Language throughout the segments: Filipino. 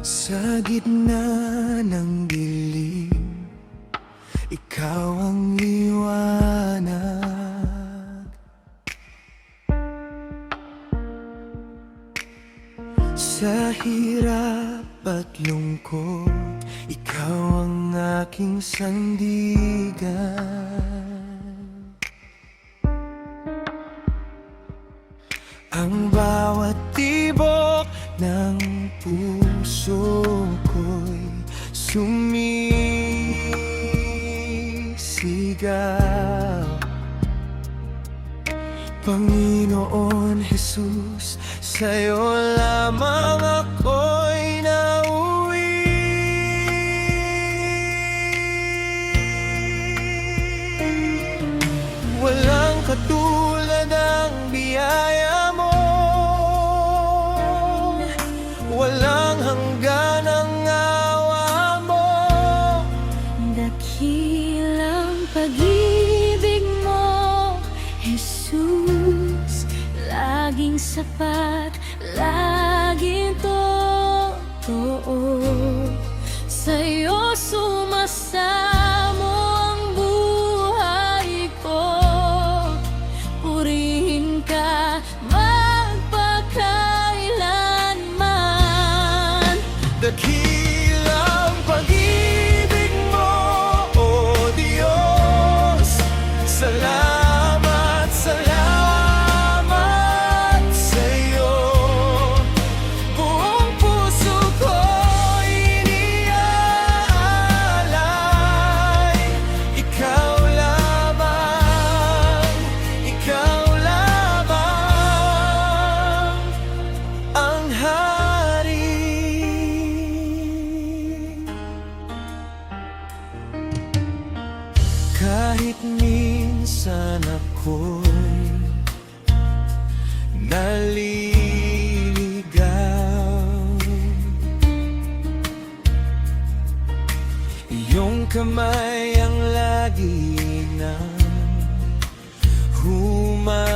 Sa gitna ng dilim, ikaw ang liwanag. Sa hirap at lungkot, ikaw ang aking sandigan. Ang bawat tibok ng puso ko'y sumisigaw. Panginoon Jesus, sa'yo lamang ako'y nauwi. Walang katulad ang biyaya mo, walang hanggan ang awa mo. Dakilang pag-ibig mo, Jesus, laging sapat, laging totoo. Sa'yo sumasamo ang buhay ko, purihin ka magpakailanman. Dakilang pag-ibig mo, O Diyos. Salamat, salamat sa'yo. Buong puso ko'y iniaalay. Ikaw lamang ang hari. Kahit minsan ako'y naliligaw, iyong kamay ang lagi na humahawak.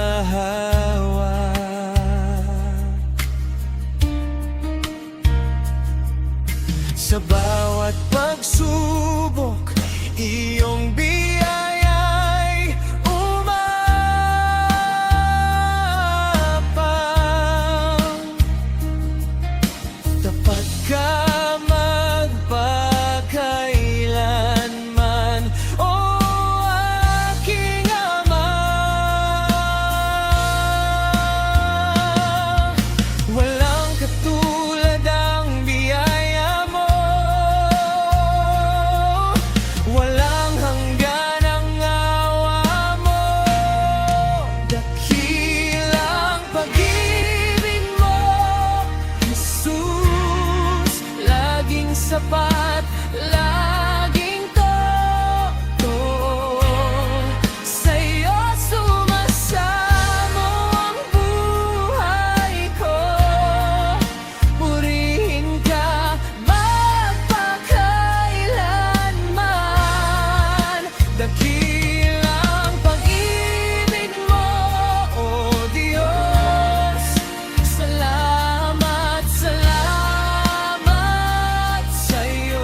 Sa bawat pagsubok, iyong biyaya'y umapang. Tapat ka magpakailanman, O aking Ama. Walang katulad ang biyaya mo, walang hanggan ang awa mo. Dakilang pag-ibig mo, Jesus, laging sapat, laging totoo. Sa'yo sumasamo ang buhay ko, purihin ka magpakailanman. Dakilang pag-ibig mo, O Diyos. Salamat, salamat sa'yo.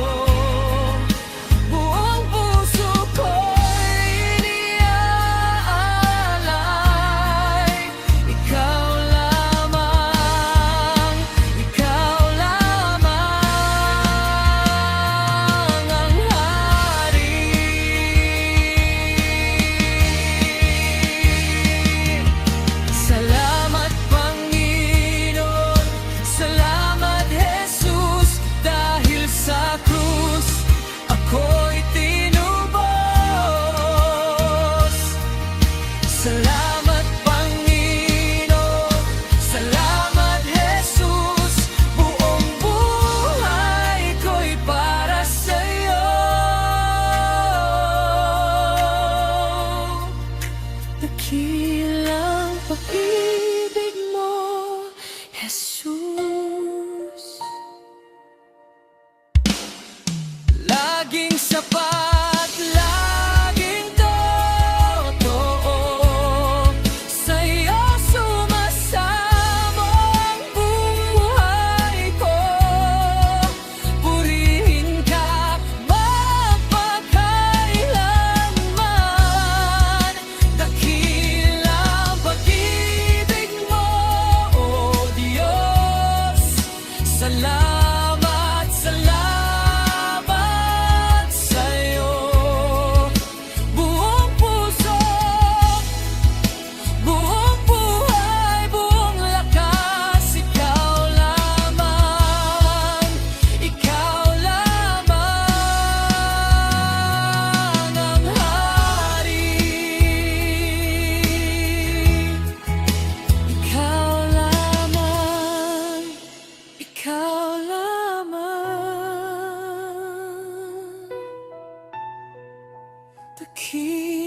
Salamat, salamat sa'yo. Buong puso, buong buhay, buong lakas, ikaw lamang, ikaw lamang ang hari. Ikaw lamang, ikaw lamang, the key.